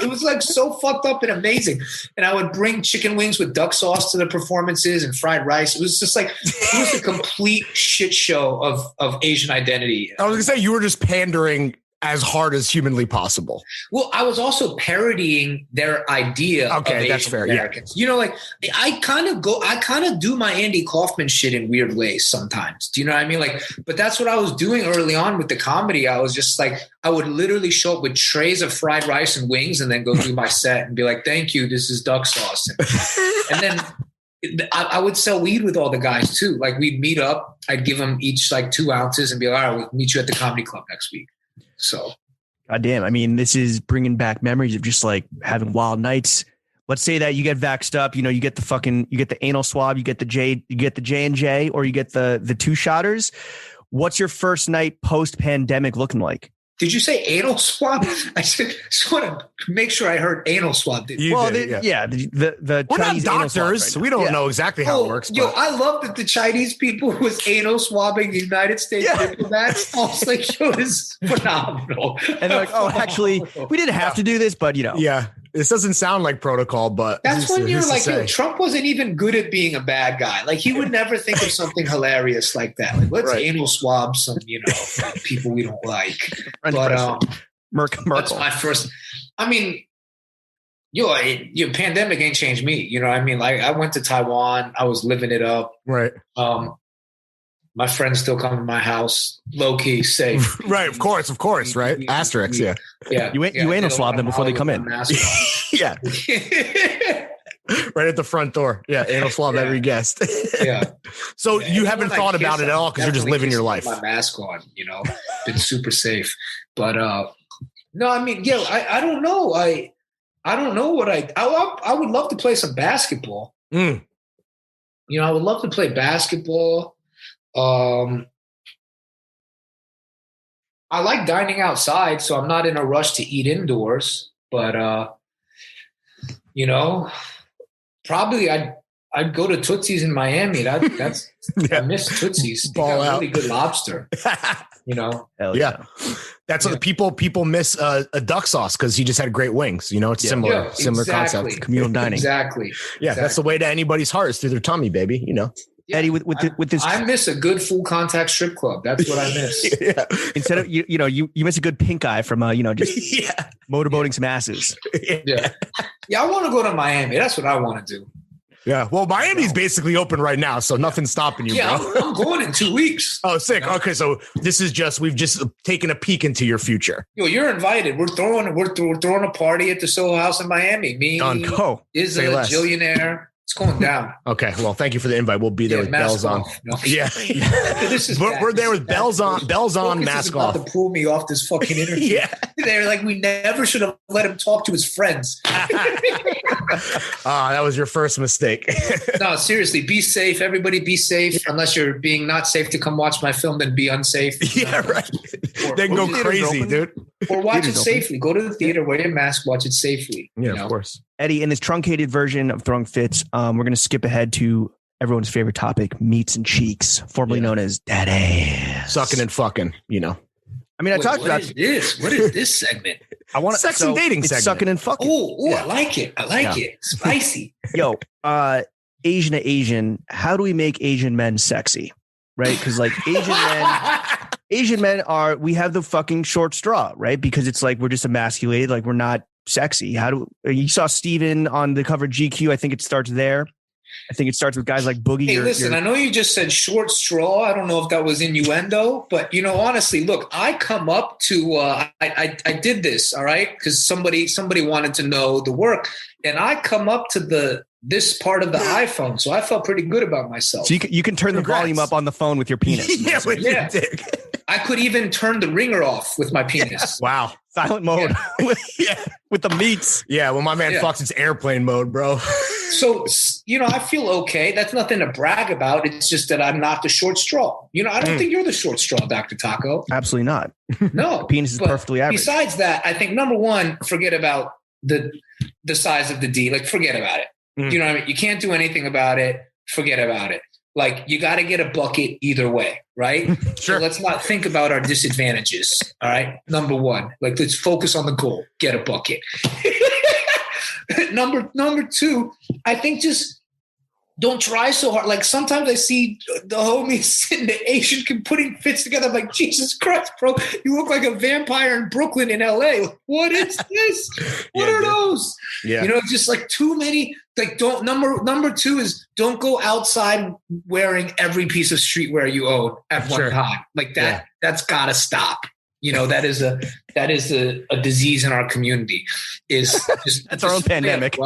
it was like so fucked up and amazing. And I would bring chicken wings with duck sauce to the performances and fried rice. It was just like, it was a complete shit show of Asian identity. I was going to say, you were just pandering as hard as humanly possible. Well, I was also parodying their idea of Asian that's fair. Americans. Yeah. You know, like I kind of do my Andy Kaufman shit in weird ways sometimes. Do you know what I mean? Like, but that's what I was doing early on with the comedy. I was just like, I would literally show up with trays of fried rice and wings and then go do my set and be like, thank you, this is duck sauce. And then I would sell weed with all the guys too. Like we'd meet up, I'd give them each like 2 ounces and be like, all right, we'll meet you at the comedy club next week. So, goddamn. I mean, this is bringing back memories of just like having wild nights. Let's say that you get vaxxed up, you get the anal swab, you get the J&J, or you get the 2-shotters. What's your first night post-pandemic looking like? Did you say anal swab? I just want to make sure I heard anal swab. The we're Chinese not doctors, so we don't know exactly how it works. I love that the Chinese people was anal swabbing the United States diplomats. I was like, this is phenomenal. And they're like, actually, we didn't have to do this, but Yeah. This doesn't sound like protocol, but that's when you're like, Trump wasn't even good at being a bad guy. Like he would never think of something hilarious like that. Like let's anal swab some, people we don't like. But Merkel. That's my first. I mean, your pandemic ain't changed me. You know what I mean? Like I went to Taiwan. I was living it up. Right. My friends still come to my house, low key, safe. Right, of course, right? Asterix, yeah. You anal swab them before they come in. Yeah. Right at the front door. Yeah, anal swab every guest. Yeah. So you haven't thought about it at all because you're just living your life. My mask on, been super safe. But no, I mean, I don't know. I don't know what I would love to play some basketball. I would love to play basketball. I like dining outside, so I'm not in a rush to eat indoors, but probably I'd go to Tootsie's in Miami. That's I miss Tootsie's. They got really good lobster. Hell yeah. That's what people miss a duck sauce because he just had great wings. It's similar concept. Communal dining. Exactly. Yeah, that's the way to anybody's heart is through their tummy, baby. Yeah, Eddie, with this, I miss a good full contact strip club. That's what I miss. Instead of you miss a good pink eye from just motorboating some asses. Yeah. I want to go to Miami. That's what I want to do. Yeah. Well, Miami's basically open right now, so nothing's stopping you. Yeah, bro. I'm going in 2 weeks. Oh, sick. Okay, so we've just taken a peek into your future. You're invited. We're throwing a party at the Soho House in Miami. Me, is a Jillionaire. It's going down. Okay. Well, thank you for the invite. We'll be there with bells on. No. Yeah. We're there with bells on, mask off. To pull me off this fucking interview. Yeah. They're like, we never should have let him talk to his friends. That was your first mistake. No, seriously, be safe. Everybody be safe. Unless you're being not safe to come watch my film, then be unsafe. Yeah, right. Then go crazy, dude. Or watch it safely. Go to the theater, wear your mask, watch it safely. Yeah, of course. Eddie, in this truncated version of Throwing Fits, we're going to skip ahead to everyone's favorite topic, meats and cheeks, formerly known as that ass. Sucking and fucking, I mean, I talked about this. What is this segment? I want sex and dating segment. Sucking and fucking. Oh, I like it. Spicy. Yo, Asian to Asian, how do we make Asian men sexy? Right? Because like Asian men we have the fucking short straw, right? Because it's like we're just emasculated, like we're not sexy. You saw Steven on the cover of GQ? I think it starts there. I think it starts with guys like Boogie. Hey, listen, I know you just said short straw. I don't know if that was innuendo, but honestly, look, I come up to I did this, all right, because somebody wanted to know the work, and I come up to this part of the iPhone, so I felt pretty good about myself. So you can turn the volume up on the phone with your penis. With your dick. I could even turn the ringer off with my penis. Wow. Silent mode with the meats. Yeah, when my man fucks, it's airplane mode, bro. So, I feel okay. That's nothing to brag about. It's just that I'm not the short straw. I don't think you're the short straw, Dr. Taco. Absolutely not. No. Penis is perfectly average. Besides that, I think, number one, forget about the size of the D. Like, forget about it. You know what I mean? You can't do anything about it. Forget about it. Like, you got to get a bucket either way, right? Sure. So let's not think about our disadvantages. All right. Number one, like, let's focus on the goal. Get a bucket. Number two, I think just don't try so hard. Like, sometimes I see the homies in the Asian putting fits together. I'm like, Jesus Christ, bro, you look like a vampire in Brooklyn in LA. Like, what is this? What are those? Yeah. Just like too many. Like, don't number two is don't go outside wearing every piece of streetwear you own at one time. Like that, that's gotta stop. That is a disease in our community. Is just that's our own pandemic.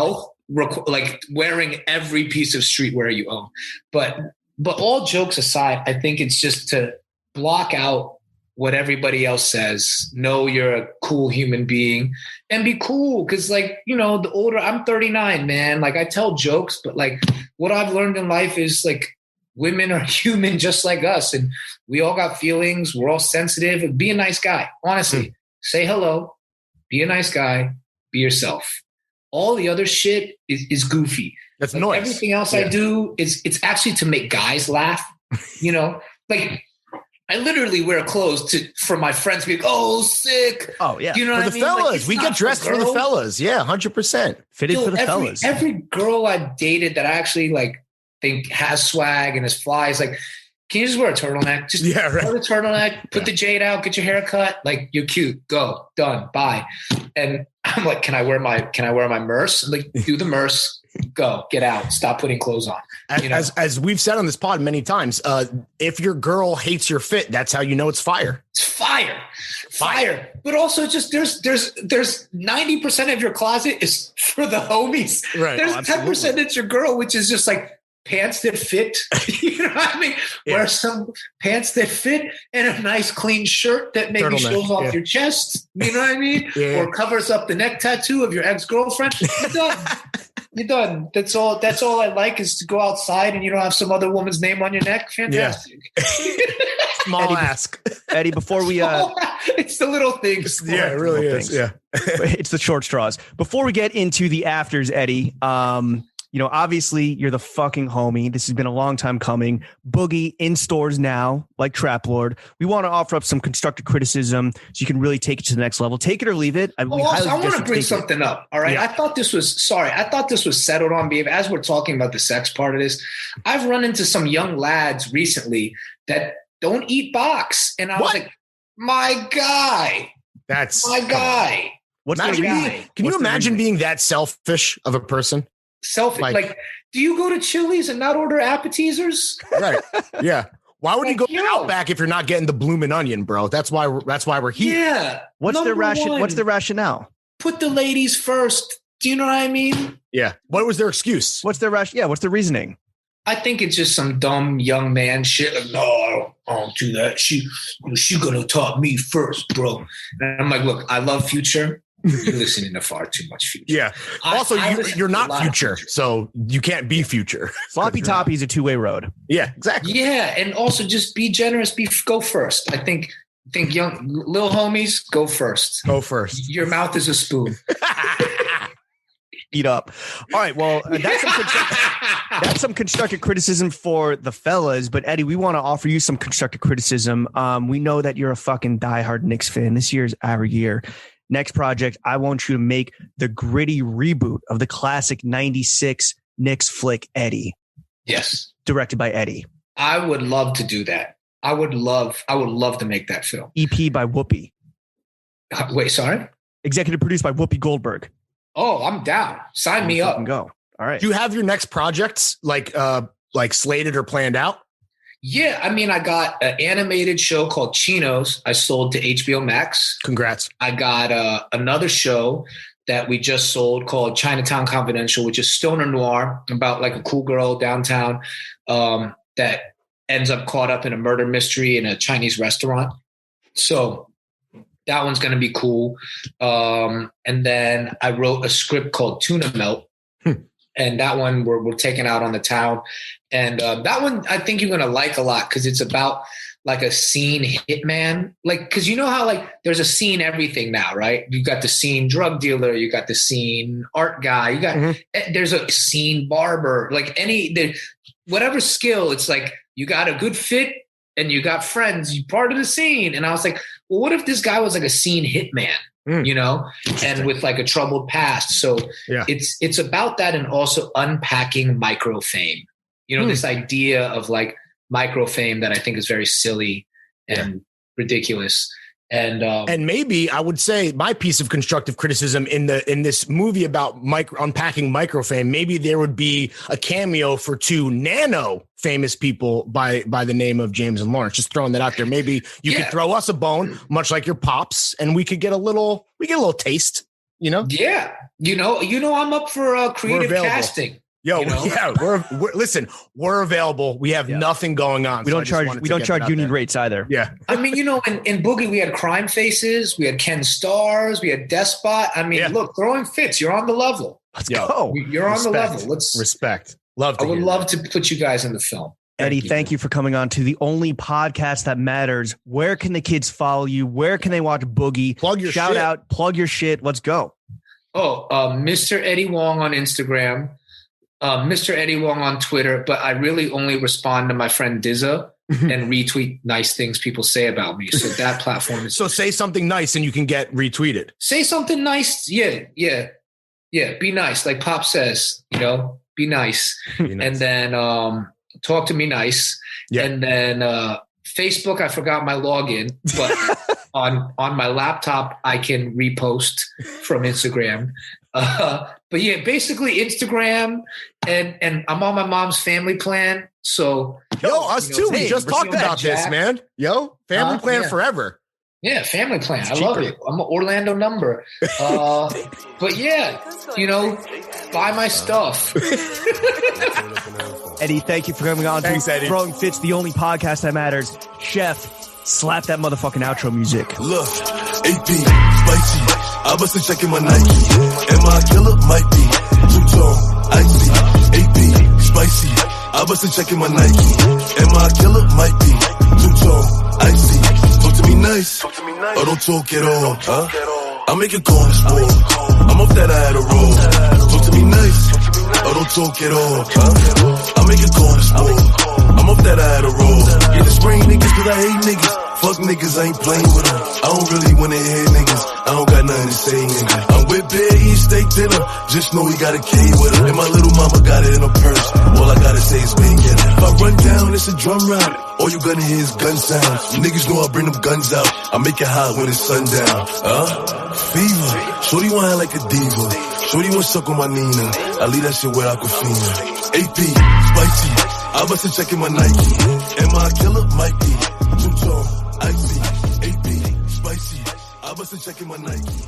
Like wearing every piece of streetwear you own. But all jokes aside, I think it's just to block out what everybody else says. Know you're a cool human being and be cool. Cause like, the older I'm 39, man, like I tell jokes, but like what I've learned in life is like women are human just like us. And we all got feelings. We're all sensitive. Be a nice guy. Honestly, say hello, be a nice guy, be yourself. All the other shit is goofy. That's like, noise. Everything else I do it's actually to make guys laugh, like I literally wear clothes for my friends to be like, oh, sick. Oh, yeah. You know for what the I mean? fellas. Like, we get dressed for the fellas. Yeah, 100%. Fitted for the fellas. Every girl I've dated that I actually like think has swag and is fly is like, can you just wear a turtleneck? Just wear the turtleneck, put the jade out, get your hair cut. Like, you're cute. Go. Done. Bye. And I'm like, can I wear my merce? I'm like, do the merce. Go. Get out. Stop putting clothes on. As we've said on this pod many times, if your girl hates your fit, that's how you know it's fire. It's fire. But also just there's 90% of your closet is for the homies. Right. There's 10% that's your girl, which is just like pants that fit. You know what I mean? Yeah. Wear some pants that fit and a nice clean shirt that maybe shows off your chest. You know what I mean? Yeah. Or covers up the neck tattoo of your ex-girlfriend. You're done. You're done. That's all I like is to go outside and you don't have some other woman's name on your neck. Fantastic. Yeah. Small ask. Eddie, before we it's the little things. Yeah, it really is. Yeah. It's the short straws. Before we get into the afters, Eddie, obviously you're the fucking homie. This has been a long time coming. Boogie in stores now, like Trap Lord. We want to offer up some constructive criticism so you can really take it to the next level. Take it or leave it. I want to bring something up. All right. Yeah. I thought this was settled on me. As we're talking about the sex part of this, I've run into some young lads recently that don't eat box. And I was like, my guy. That's my guy. What's the guy? Can you imagine being that selfish of a person? Selfish. Like, do you go to Chili's and not order appetizers? Right. Yeah. Why would you go to Outback if you're not getting the bloomin' onion, bro? That's why we're here. Yeah. What's the rationale? Put the ladies first. Do you know what I mean? Yeah. What was their excuse? What's their rationale? Yeah. What's the reasoning? I think it's just some dumb young man shit. Like, no, I don't do that. She gonna talk me first, bro. And I'm like, look, I love Future. You're listening to far too much Future. Yeah. Also, you're not Future, so you can't be Future. Sloppy Toppy is a two-way road. Yeah, exactly. Yeah, and also just be generous. Go first. I think young little homies go first. Go first. Your mouth is a spoon. Eat up. All right. Well, that's some constructive criticism for the fellas. But Eddie, we want to offer you some constructive criticism. We know that you're a fucking diehard Knicks fan. This year's our year. Next project, I want you to make the gritty reboot of the classic 96 Knicks flick, Eddie. Yes. Directed by Eddie. I would love to do that. I would love to make that film. EP by Whoopi. Wait, sorry? Executive produced by Whoopi Goldberg. Oh, I'm down. Sign me up. Go. All right. Do you have your next projects like slated or planned out? Yeah, I mean, I got an animated show called Chinos. I sold to HBO Max. Congrats. I got another show that we just sold called Chinatown Confidential, which is stoner noir about like a cool girl downtown that ends up caught up in a murder mystery in a Chinese restaurant. So that one's going to be cool. And then I wrote a script called Tuna Melt. And that one we're taking out on the town. And that one I think you're going to like a lot because it's about like a scene hitman. Like, because you know how like there's a scene everything now, right? You got the scene drug dealer. You got the scene art guy. You got there's a scene barber. Like whatever skill, it's like you got a good fit and you got friends. You part of the scene. And I was like, well, what if this guy was like a scene hitman? You know, and with like a troubled past. So it's about that and also unpacking microfame. You know, this idea of like microfame that I think is very silly and ridiculous. And maybe I would say my piece of constructive criticism in this movie about unpacking microfame, maybe there would be a cameo for two nano famous people by the name of James and Lawrence. Just throwing that out there. Maybe you could throw us a bone, much like your pops, and we get a little taste. You know? Yeah. You know, I'm up for creative casting. Yo, listen, we're available. We have nothing going on. We don't charge union rates either. Yeah. I mean, you know, in Boogie, we had Crime Faces, we had Ken Stars, we had Despot. I mean, look, throwing fits. You're on the level. Let's go. You're on the level. Respect. I would love to put you guys in the film. Eddie, thank you for coming on to the only podcast that matters. Where can the kids follow you? Where can they watch Boogie? Plug your shout shit. out, plug your shit. Let's go. Mr. Eddie Huang on Instagram. Mr. Eddie Huang on Twitter, but I really only respond to my friend Dizza and retweet nice things people say about me. So that platform is... So say something nice and you can get retweeted. Say something nice. Yeah. Be nice. Like Pop says, you know, be nice. And then talk to me nice. Yeah. And then Facebook, I forgot my login, but on my laptop, I can repost from Instagram. But yeah, basically Instagram and I'm on my mom's family plan. So us too. We just talked about this, man. Family plan forever. Yeah, family plan. I love it. I'm an Orlando number. But yeah, you know, buy my stuff. Eddie, thank you for coming on. Thanks, Eddie. Throwing Fits, the only podcast that matters. Chef, slap that motherfucking outro music. Look, AP, spicy. I wasn't checking my Nike. Am I a killer? Might be. Two-tone, icy. AP, spicy. I wasn't checking my Nike. Am I a killer? Might be. Two-tone, icy. Talk to me nice. Or don't talk at all, huh? I make a call sport. I'm off that I had a roll. Talk to me nice. Or don't talk at all, huh? I make a call sport. I'm off that I had a roll. Yeah, the spring niggas cause I hate niggas. Fuck niggas, I ain't playing with them. I don't really wanna hear niggas. I don't got nothing to say, nigga. I'm with Bear, eat steak dinner. Just know he got a K with her. And my little mama got it in her purse. All I gotta say is bang it. If I run down, it's a drum round. All you gonna hear is gun sounds. You niggas know I bring them guns out. I make it hot when it's sundown. Fever. Shorty want like a diva. Shorty want suck on my Nina. I leave that shit where Aquafina. AP, spicy. I wasn't checking my Nike. Am I a killer? Might be. Two-tone, icy. AP, spicy. I wasn't checking my Nike.